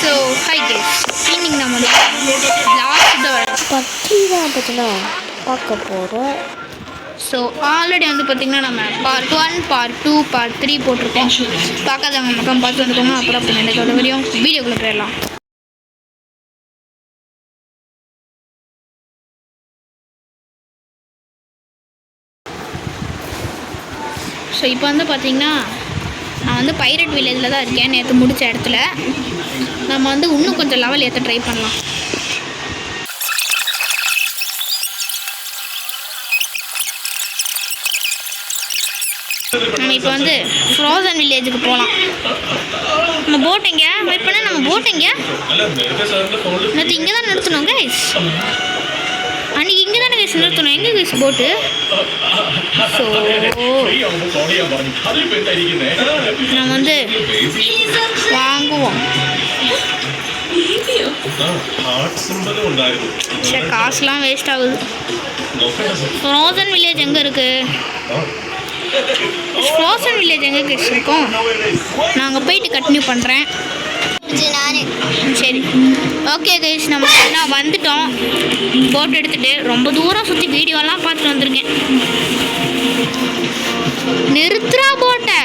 So hi guys, இன்னைக்கு நம்ம last பற்றி தான் பார்த்தீங்கன்னா பார்க்க போகிறோம். ஸோ ஆல்ரெடி வந்து பார்த்திங்கன்னா நம்ம பார்ட் 1, பார்ட் 2, பார்ட் 3 போட்டிருக்கோம். பார்க்காதவங்க பக்கம் பார்த்து வந்துக்கோங்க. அப்புறம் பின்னாடி வரையும் வீடியோக்குள்ளே போயிடலாம். ஸோ இப்போ வந்து பார்த்திங்கன்னா நான் வந்து பைரட் வில்லேஜில் தான் இருக்கேன். நேற்று முடித்த இடத்துல நம்ம வந்து இன்னும் கொஞ்சம் லெவல் ஏற்ற ட்ரை பண்ணலாம். நம்ம இப்போ வந்து ஃப்ரோசன் வில்லேஜுக்கு போகலாம். நம்ம போட் எங்கே வெயிட் பண்ண, நம்ம போட் எங்கே நேற்று இங்கே தான் நிறுத்தணும் கைஸ். அன்றைக்கி இங்கே தானே கைஸ் நிறுத்தணும். எங்கே கைஸ் போட்டு? ஸோ நம்ம வந்து வாங்குவோம். சரி, காசுலாம் வேஸ்ட் ஆகுது. ஃப்ரோசன் வில்லேஜ் எங்கே இருக்குது? ஃப்ரோசன் வில்லேஜ் எங்கே கைஸ் இருக்கோம்? நான் அங்கே போயிட்டு கண்டினியூ பண்ணுறேன். சரி, ஓகே கைஸ், நம்ம நான் வந்துட்டோம். போட் எடுத்துகிட்டு ரொம்ப தூரம் சுற்றி வீடியோலாம் பார்த்துட்டு வந்திருக்கேன். நிறுத்துறா போட்டை.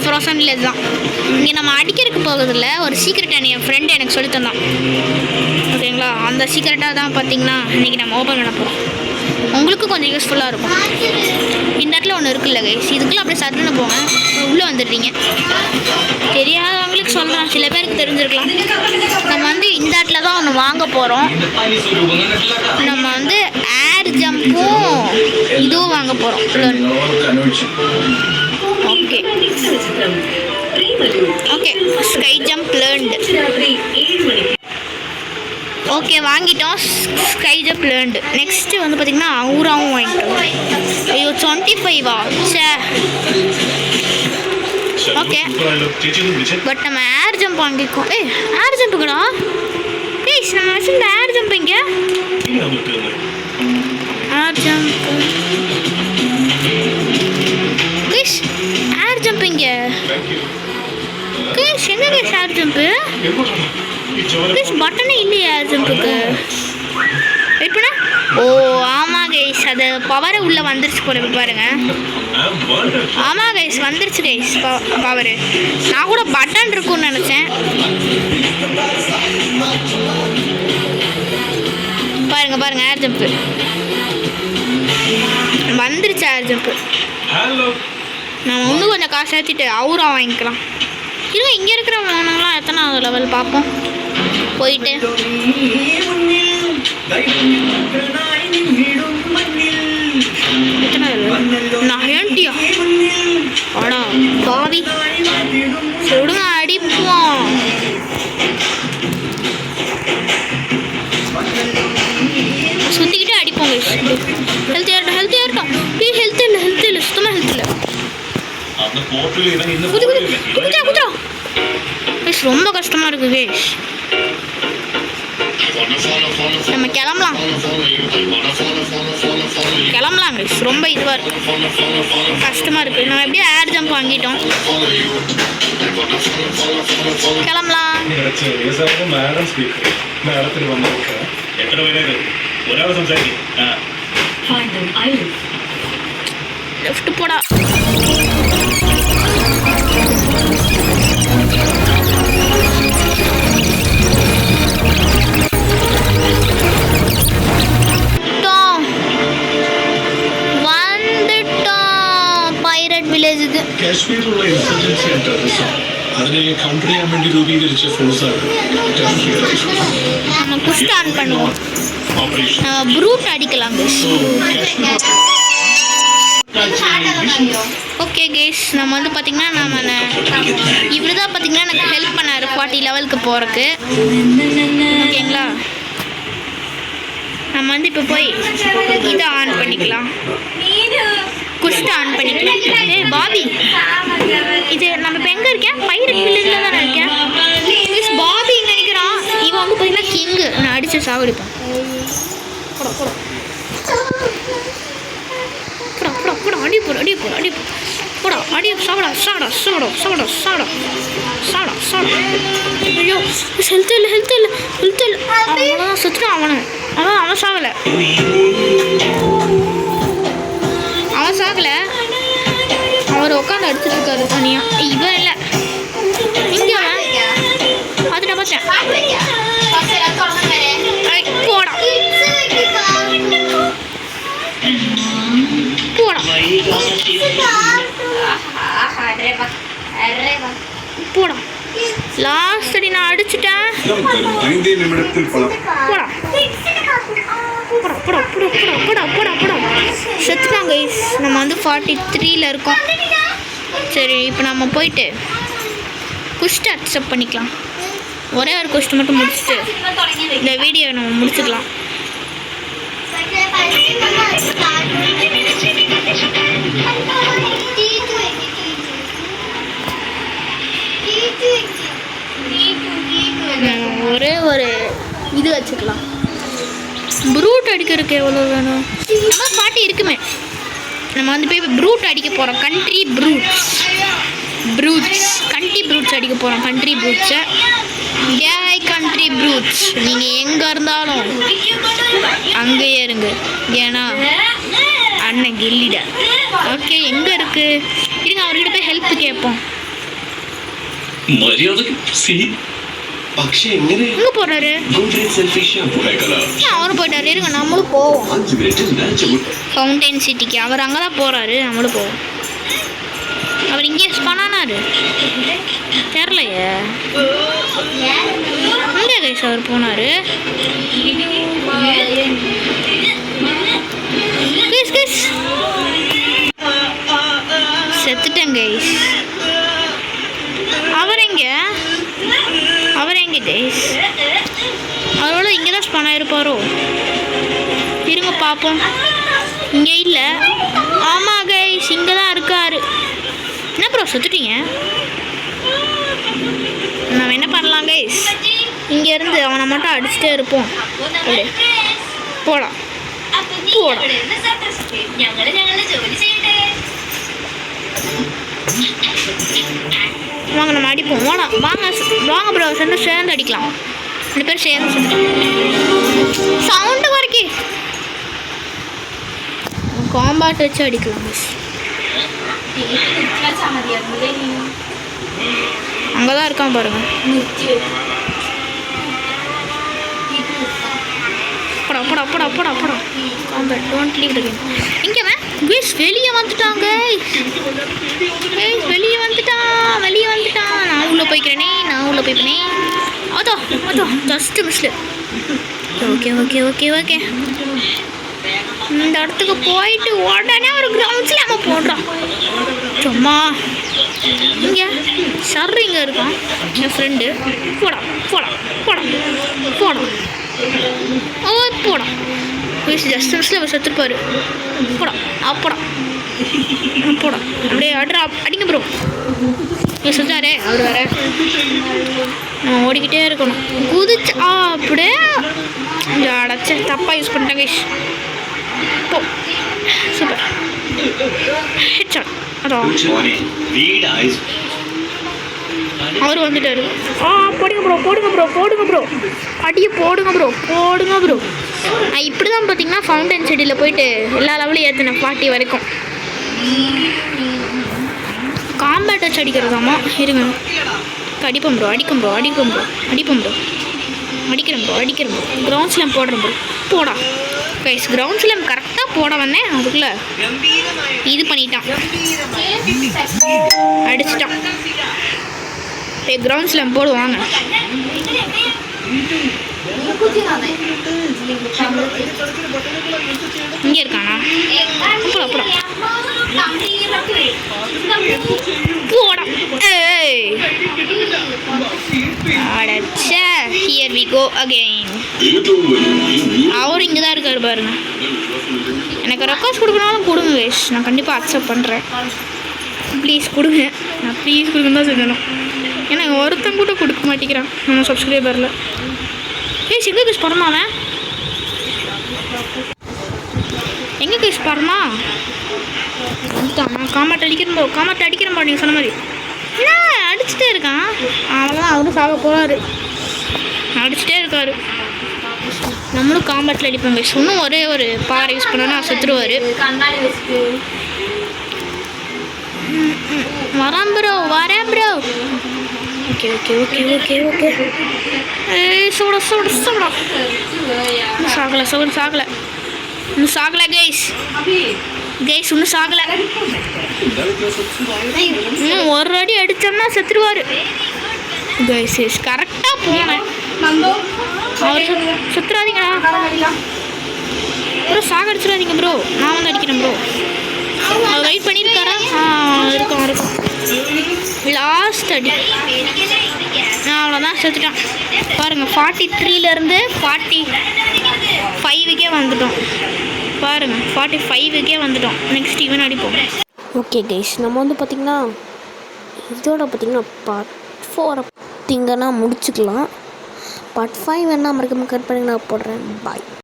ஃப்ரோசன் வில்லேஜ் தான். இங்கே நம்ம அடிக்கிறதுக்கு போகிறதில்ல, ஒரு சீக்ரெட்டாக என் ஃப்ரெண்டு எனக்கு சொல்லி தந்தான். ஓகேங்களா, அந்த சீக்ரெட்டாக தான் பார்த்தீங்கன்னா இன்றைக்கி நம்ம ஓப்பன் பண்ண போகிறோம். உங்களுக்கும் கொஞ்சம் யூஸ்ஃபுல்லாக இருக்கும். இந்த இடத்துல ஒன்று இருக்குல்ல கைஸ், இதுக்குள்ளே அப்படியே சட்டுன்னு போங்க, உள்ளே வந்துடுறீங்க. தெரியாதவங்களுக்கு சொல்கிறேன், சில பேருக்கு தெரிஞ்சிருக்கலாம். நம்ம வந்து இந்த இடத்துல தான் ஒன்று வாங்க போகிறோம். நம்ம வந்து ஏர் ஜம்பும் இதுவும் வாங்க போகிறோம். Okay okay, sky jump learned. Okay, வாங்கிட்டோம். Sky jump learned. நெக்ஸ்ட்டு வந்து பார்த்திங்கன்னா அவுராவும் வாங்கிட்டோம். ஐயோ 25வா? சே, ஓகே. பட் நம்ம ஏர் ஜம்ப் வாங்கிக்கோம். Air ஜம்புக்குடா please. நம்ம வச்சுருந்த ஏர் ஜம்ப் இங்கே. ஏர் ஜம்ப் ப்ளீஸ். ஏர் ஜம்ப் இங்கே ப்ளீஸ். எங்கே கைஸ் ஏர் ஜம்ப்பு? ப்ளீஸ், பட்டனே இல்லையா ஏர் ஜம்புக்கு? வெயிட் பண்ண. ஓ ஆமாம் கைஸ், அது பவரை உள்ளே வந்துருச்சு போல. இப்போ பாருங்க. ஆமாம் கைஸ், வந்துருச்சு கைஸ் பவரு. நான் கூட பட்டன் இருக்குன்னு நினச்சேன். பாருங்க பாருங்க, ஏர் ஜம்ப்பு வந்துருச்சு. ஏர் ஜம்ப்பு நம்ம இன்னும் கொஞ்சம் காசு ஏற்றிட்டு அவுரா வாங்கிக்கலாம். இல்லை, இங்கே இருக்கிற வாகனங்களாம் எத்தனை லெவல் பார்ப்போம் போயிட்டு. எத்தனை நான் ஏன்ட்டியா ஆடா பாவி. சொல்லுங்க, அடிப்போம். சுற்றிக்கிட்டே அடிப்போம். ஹெல்த் ஏறட்டும், ஹெல்த் ஏறட்டும். ஹெல்த் இல்லை, ஹெல்த் இல்லை, சுத்தமாக ஹெல்த் இல்லை. ரொம்ப கஷ்டமா இருக்கு கைஸ். நம்ம கிளம்பலாம் கைஸ். ரொம்ப இதுவாக இருக்கு, கஷ்டமா இருக்கு. நம்ம எப்படியும் ஏர் ஜம்ப் வாங்கிட்டோம். கிளம்பலாம். லெஃப்ட் போடா. കാശ്മീരിലുള്ള ഇൻസർജൻസി ആൻഡ് ടെററിസം അതിനെ കൗണ്ടർ ചെയ്യാൻ വേണ്ടി രൂപീകരിച്ച ഫോഴ്സാണ്. நம்ம புஷ் ஆன் பண்ணுவோம். ப்ரூட் அடிக்கலாம் கைஸ். ஓகே கைஸ், நம்ம வந்து பார்த்திங்கன்னா இவர் தான் பார்த்திங்கன்னா எனக்கு ஹெல்ப் பண்ணார் 40 லெவலுக்கு போகிறதுக்கு. ஓகேங்களா, நம்ம வந்து இப்போ போய் இதை ஆன் பண்ணிக்கலாம். குஷ்ட ஆன் பண்ணிக்கலாம். பாபி, இது நம்ம இப்போ எங்கே இருக்கேன்? பைரட் வில்லேஜில் தான் இருக்கேன். மிஸ் பாபி நினைக்கிறான். இவன் வந்து பார்த்தீங்கன்னா கிங்கு. நான் அடித்து சாவடிப்பேன். அடி போடு. போடா அடி சாப்பிடா சாப்பிடா சாப்பிடா சாப்பிடா சாப்பிடா சாப்பிடா சாப்பிடா. ஐயோ ஹெல்த் இல்லை ஹெல்த் இல்லை ஹெல்த் இல்லை. அவன் சுற்றுறான். அவன் சாகலை. அவன் சாகலை. அவர் உட்காந்து அடிச்சுட்டு இருக்காரு தனியாக. இவன் இல்லை இங்கே அவன் பார்த்துட்டா பார்த்தேன். போடா போடா போடா. லாஸ்ட் அடி நான் அடிச்சுட்டேன். போடா போடா போடா போடா போடா போடா போடா. செத்துட்டாங்க கைஸ். நம்ம வந்து 43ல் இருக்கோம். சரி இப்போ நம்ம போயிட்டு குஸ்ட் அக்செப்ட் பண்ணிக்கலாம். ஒரே ஒரு குஸ்ட் மட்டும் முடிச்சுட்டு இந்த வீடியோ நம்ம முடிச்சுக்கலாம். ஒரே ஒரு இது வச்சுக்கலாம். ப்ரூட் அடிக்கிறதுக்கு எவ்வளோ வேணும்? நம்ம பாட்டி இருக்குமே. நம்ம வந்து போய் ப்ரூட் அடிக்க போகிறோம். கண்ட்ரி ப்ரூட்ஸ் அடிக்க போகிறோம். கண்ட்ரி ப்ரூட்ஸை கண்ட்ரி ப்ரூட்ஸ் நீங்கள் எங்கே இருந்தாலும் அங்கேயே இருங்க. ஏன்னா அண்ணன் கில்லிட. ஓகே எங்கே இருக்குது இருங்க. அவர்கிட்ட போய் ஹெல்ப் கேட்போம். எங்கே போகிறாரு? அவரும் போயிட்டாரு. இருங்க நம்மளும் போவோம் ஃபவுண்டைன் சிட்டிக்கு. அவர் அங்கே தான் போகிறாரு. நம்மளும் போவோம். அவர் இங்கே ஸ்பானானாரு தெரிலையே. இங்கே கைஸ் அவர் போனார். செத்துட்டேன் கைஸ். அவர் எங்கே கைஸ்? அவரோட இங்கே தான் ஸ்பான் ஆகிருப்பாரோ? இருங்க பார்ப்போம். இங்கே இல்லை. ஆமாம் கைஸ் இங்கே தான் இருக்காரு. என்ன ப்ரோ சுத்துட்டீங்க? நம்ம என்ன பண்ணலாம் கைஸ்? இங்கேருந்து அவனை மட்டும் அடிச்சுட்டே இருப்போம். போடா போடா. வாங்க நம்ம அடிப்போம். வாங்க ப்ரோ சேர்ந்து அடிக்கலாம். 2 பேர் சேர்ந்து சவுண்டு வரைக்கி காம்பாட் வச்சு அடிக்கலாம். அங்கதான் இருக்கான் பாருங்க. போடா போடா போடா போடா போடா. Combat don't leave the game. இங்க கைஸ் வெளியே வந்துட்டாங்க. வெளியே வந்துட்டான். நான் உள்ள போய்க்கிறேனே. அதோ ஜஸ்ட் மிஸ்ல. ஓகே இந்த இடத்துக்கு போயிட்டு உடனே ஒரு கிரவுண்ட்ஸில் நம்ம போடுறோம். சும்மா இங்கே சர்ரு இங்கே இருக்கான் என் ஃப்ரெண்டு. போடா ஜஸ்ட் மிஸ்ல அவர் செத்துருப்பாரு. போடா அப்படியே அடிங்க ப்ரோ. செத்தாரே அவர் வேற. நம்ம ஓடிக்கிட்டே இருக்கணும். குதிச்சு அப்படியே அடைச்ச தப்பாக யூஸ் பண்ணிட்டேன் கைஸ். போ சூப்பர் ஹெட்ஷாட். அதான் அவர் வந்துட்டாரு. போடுங்க ப்ரோ அடியை போடுங்க ப்ரோ. இப்படி தான் பார்த்தீங்கன்னா ஃபவுண்டன் செடியில் போயிட்டு எல்லா லெவலையும் ஏற்றினேன் 40 வரைக்கும். காம்பேட் வச்சு அடிக்கிறதாமா. இருங்க அடிப்போம் ப்ரோ. அடிக்கிறேன் ப்ரோ. கிரவுண்ட் ஸ்லாம் போடுறேன் ப்ரோ. போடா கைஸ். கிரவுண்ட் ஸ்லாம் கரெக்டாக போட வந்தேன். அதுக்குள்ளே இது பண்ணிட்டான். அடிச்சிட்டான். கிரவுண்ட் ஸ்லாம் போடுவாங்க. இங்கே இருக்கானா? போடா போடா. அடச்சே. Here we go again. அவர் இங்கே தான் இருக்காரு பாருங்க. எனக்கு ரெக்வஸ்ட் கொடுக்கணும் கொடுங்க கைஸ். நான் கண்டிப்பாக அக்செப்ட் பண்ணுறேன். ப்ளீஸ் கொடுங்க. நான் ப்ளீஸ் கொடுக்குன்னு தான் சொல்லணும். ஏன்னா ஒருத்தன் கூட கொடுக்க மாட்டேங்கிறான் நம்ம சப்ஸ்கிரைபரில். எங்கே கைஸ் போகிறோமா? அவன் எங்கே கைஸ் போகிறோமா? நான் காமாட்டை அடிக்கிறேன் நீங்கள் சொன்ன மாதிரி என்ன அடிச்சுட்டே இருக்கான். அவ்வளோதான், அவரும் சாக போகிறாரு. அடிச்சுட்டே இருக்காரு. நம்மளும் காம்பேட்டில் அடிப்போங்க. இன்னும் ஒரே ஒரு பாறை யூஸ் பண்ணோன்னா செத்துருவார். வரேன் ப்ரோ. ஓகே. சூடா. இன்னும் சாகலை கைஸ். இன்னும் சாகலை. இன்னும் ஒரு அடி அடித்தோம்னா செத்துருவார் கைஸ். கரெக்டாக போனேன். அவர் சுற்றுறாதீங்கடா ப்ரோ. சாகடிச்சிடாதீங்க ப்ரோ. நான் வந்து அடிக்கிறேன் ப்ரோ. அவர் வெயிட் பண்ணியிருக்காரா? இருக்கும். லாஸ்ட் அடி. அவ்வளோதான், செத்துட்டான். பாருங்கள், 43லேருந்து 45க்கே வந்துட்டோம். பாருங்கள், 45க்கே வந்துட்டோம். நெக்ஸ்ட் இவன் அடிப்போம். ஓகே கைஸ், நம்ம வந்து பார்த்திங்கன்னா இதோட பார்த்திங்கன்னா பார்ட் 4 பார்த்திங்கன்னா முடிச்சுக்கலாம். பார்ட் 5 வேணால் மறக்காம கட் பண்ணி நான் போடுறேன். பாய்.